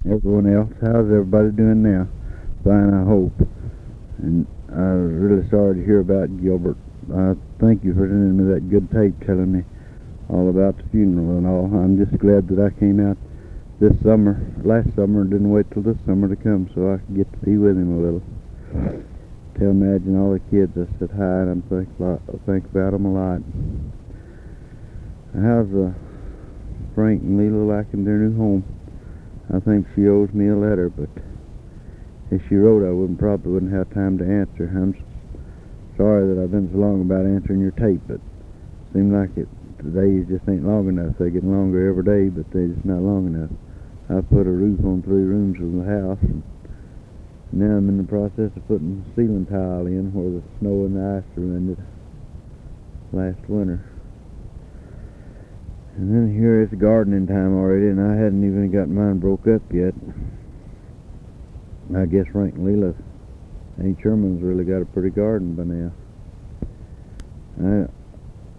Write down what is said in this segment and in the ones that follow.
everyone else. How's everybody doing now? Fine, I hope. And I was really sorry to hear about Gilbert. Thank you for sending me that good tape telling me all about the funeral and all. I'm just glad that I came out last summer, and didn't wait till this summer to come so I could get to be with him a little. Tell Madge and all the kids I said hi, and I think about them a lot. How's Frank and Leela liking their new home? I think she owes me a letter, but if she wrote, I probably wouldn't have time to answer. I'm sorry that I've been so long about answering your tape, but it seems like the days just ain't long enough. They get longer every day, but they're just not long enough. I put a roof on 3 rooms of the house, and now I'm in the process of putting ceiling tile in where the snow and the ice surrendered last winter. And then here it's gardening time already, and I hadn't even got mine broke up yet. I guess Frank and Leela Aunt Sherman's really got a pretty garden by now.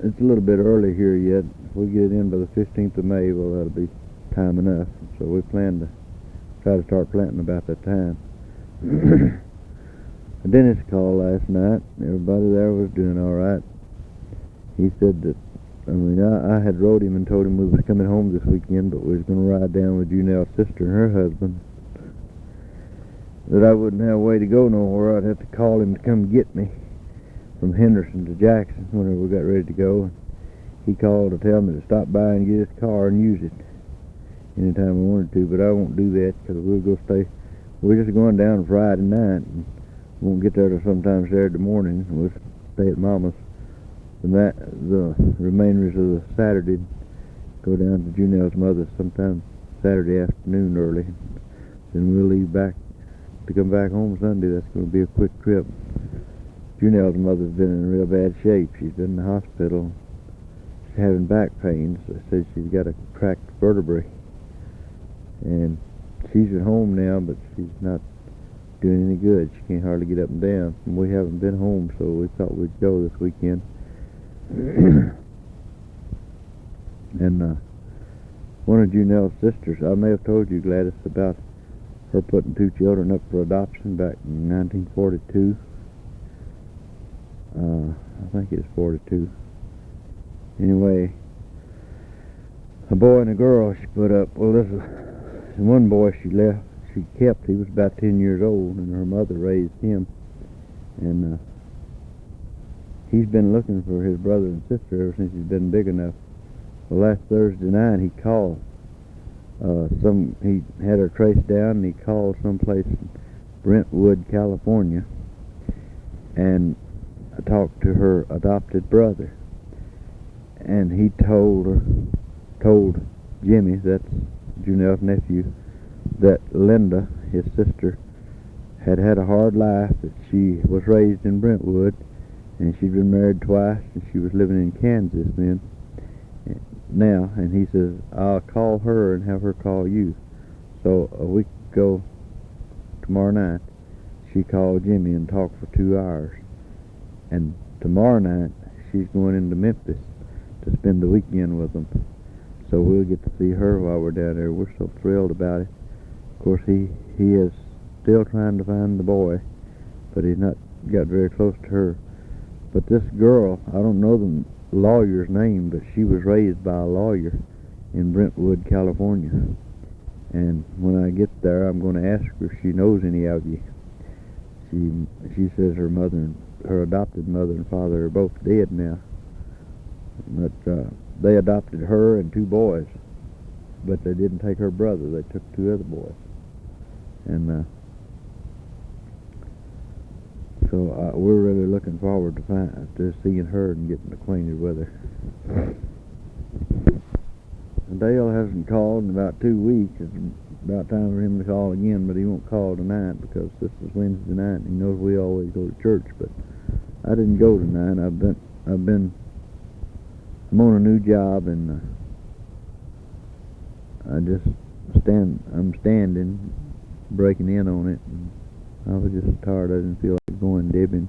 It's a little bit early here yet. If we get it in by the 15th of May, well, that'll be time enough. So we plan to try to start planting about that time. A dentist called last night. Everybody there was doing all right. He said that, I had wrote him and told him we was coming home this weekend, but we was going to ride down with Junelle's sister and her husband. That I wouldn't have a way to go nowhere. I'd have to call him to come get me from Henderson to Jackson whenever we got ready to go. He called to tell me to stop by and get his car and use it anytime we wanted to, but I won't do that because we're just going down Friday night and won't get there till sometime Saturday morning. We'll stay at Mama's the remainders of the Saturday, go down to Junelle's mother's sometime Saturday afternoon early. Then we'll leave back to come back home Sunday. That's going to be a quick trip. Junelle's mother's been in real bad shape. She's been in the hospital. She's having back pains. They said she's got a cracked vertebrae. And she's at home now, but she's not doing any good. She can't hardly get up and down. And we haven't been home, so we thought we'd go this weekend. And one of Junelle's sisters, I may have told you, Gladys, about her putting 2 children up for adoption back in 1942. I think it's 42. Anyway, a boy and a girl she put up. Well, this is one boy she kept. He was about 10 years old, and her mother raised him. And he's been looking for his brother and sister ever since he's been big enough. Well, last Thursday night he called. He had her traced down, and he called someplace in Brentwood, California, and talked to her adopted brother. And he told Jimmy, that's Junelle's nephew, that Linda, his sister, had a hard life, that she was raised in Brentwood, and she'd been married twice, and she was living in Kansas then. Now, and he says, I'll call her and have her call you. So a week ago, tomorrow night, she called Jimmy and talked for 2 hours. And tomorrow night, she's going into Memphis to spend the weekend with them. So we'll get to see her while we're down there. We're so thrilled about it. Of course, he is still trying to find the boy, but he's not got very close to her. But this girl, I don't know the lawyer's name, but she was raised by a lawyer in Brentwood, California. And when I get there, I'm going to ask her if she knows any of you. She says her adopted mother and father are both dead now. But they adopted her and 2 boys, but they didn't take her brother. They took 2 other boys. And so we're really looking forward to seeing her and getting acquainted with her. Dale hasn't called in about 2 weeks. It's about time for him to call again, but he won't call tonight because this is Wednesday night, and he knows we always go to church. But I didn't go tonight. I'm on a new job, and I'm standing, breaking in on it. And I was just tired. I didn't feel like going. Debbie and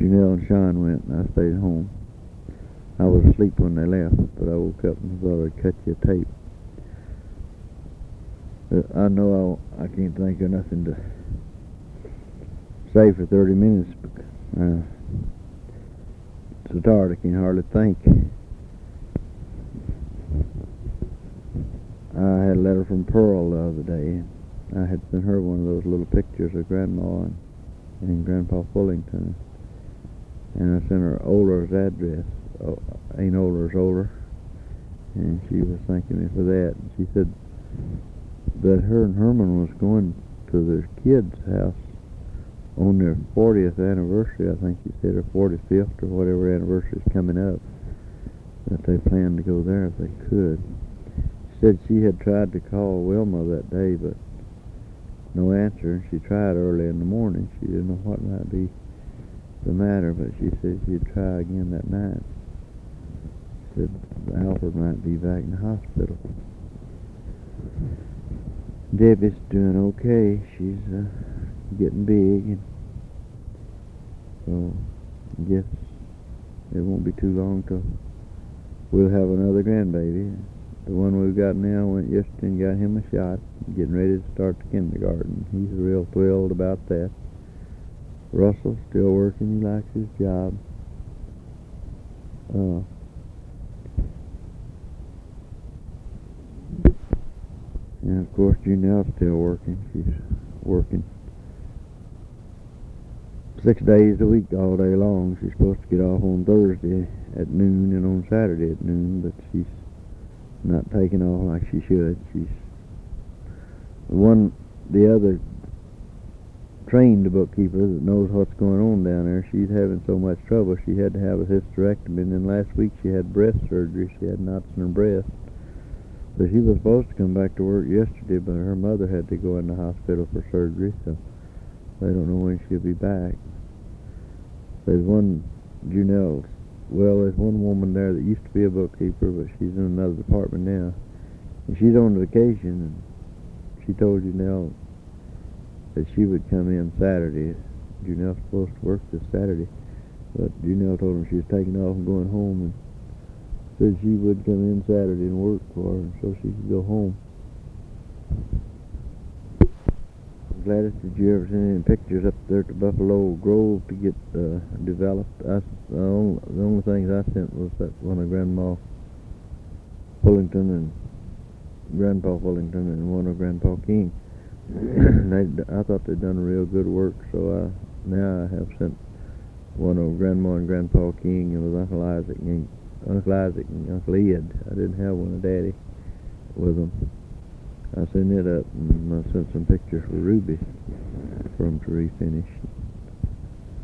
Junelle and Sean went, and I stayed home. I was asleep when they left, but I woke up and thought I'd cut you a tape. I know I can't think of nothing to say for 30 minutes. So tired I can hardly think. I had a letter from Pearl the other day. I had sent her one of those little pictures of Grandma and Grandpa Fullington. And I sent her Oler's address. Ain't Oler's Oler. And she was thanking me for that. And she said that her and Herman was going to their kids' house on their 40th anniversary. I think she said her 45th or whatever anniversary is coming up. That they planned to go there if they could. She said she had tried to call Wilma that day, but no answer. She tried early in the morning. She didn't know what might be the matter, but she said she'd try again that night. She said Alfred might be back in the hospital. Debbie's doing okay. She's getting big, and so I guess it won't be too long till we'll have another grandbaby. The one we've got now went yesterday and got him a shot, getting ready to start the kindergarten. He's real thrilled about that. Russell's still working. He likes his job. And of course Janelle's still working. She's working 6 days a week all day long. She's supposed to get off on Thursday at noon and on Saturday at noon, but she's not taking off like she should. She's the other trained bookkeeper that knows what's going on down there. She's having so much trouble she had to have a hysterectomy, and then last week she had breast surgery. She had knots in her breast. So she was supposed to come back to work yesterday, but her mother had to go in the hospital for surgery, so they don't know when she'll be back. There's one woman there that used to be a bookkeeper, but she's in another department now. And she's on vacation, and she told Janelle that she would come in Saturday. Janelle's supposed to work this Saturday, but Janelle told him she was taking off and going home, and said she would come in Saturday and work for her so she could go home. Gladys, did you ever send any pictures up there to Buffalo Grove to get developed? The only things I sent was that one of Grandma Fullington and Grandpa Fullington and one of Grandpa King. I thought they'd done real good work, so now I have sent one of Grandma and Grandpa King and with Uncle Isaac and Uncle Ed. I didn't have one of Daddy with them. I sent it up, and I sent some pictures for Ruby for them to refinish.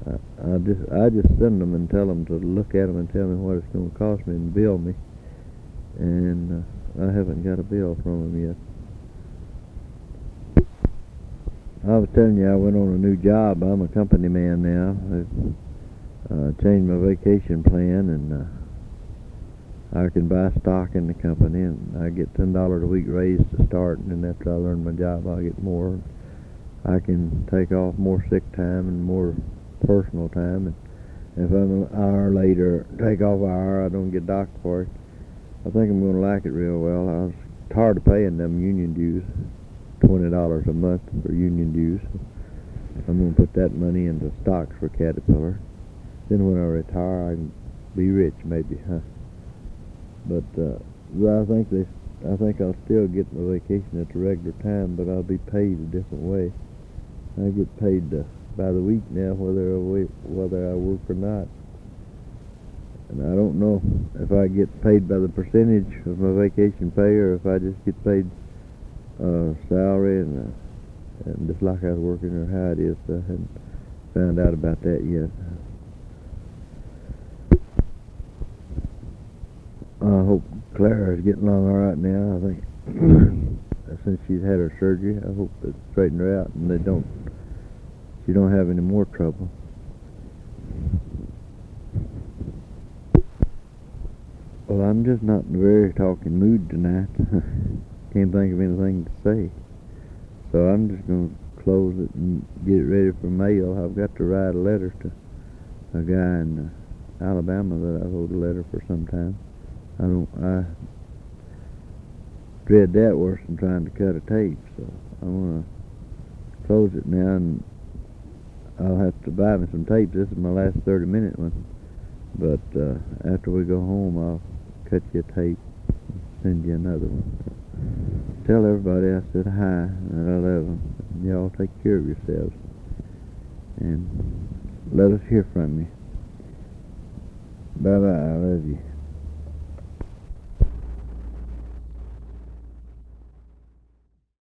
I just send them and tell them to look at them and tell me what it's going to cost me and bill me. And I haven't got a bill from them yet. I was telling you I went on a new job. I'm a company man now. I've changed my vacation plan, and I can buy stock in the company, and I get $10 a week raise to start, and then after I learn my job I'll get more. I can take off more sick time and more personal time, and if I'm an hour later, take off an hour, I don't get docked for it. I think I'm going to like it real well. I was tired of paying them union dues, $20 a month for union dues. I'm going to put that money into stocks for Caterpillar. Then when I retire I can be rich maybe, huh? But I think I'll still get my vacation at the regular time, but I'll be paid a different way. I get paid by the week now, whether I work or not. And I don't know if I get paid by the percentage of my vacation pay or if I just get paid salary and just like I was working or how it is. I haven't found out about that yet. I hope Clara is getting along all right now. I think since she's had her surgery, I hope it straightened her out and she don't have any more trouble. Well, I'm just not in a very talking mood tonight. Can't think of anything to say. So I'm just going to close it and get it ready for mail. I've got to write a letter to a guy in Alabama that I wrote a letter for some time. I dread that worse than trying to cut a tape. So I'm gonna close it now, and I'll have to buy me some tapes. This is my last 30-minute one. But after we go home, I'll cut you a tape and send you another one. Tell everybody I said hi and I love them. Y'all take care of yourselves. And let us hear from you. Bye-bye. I love you.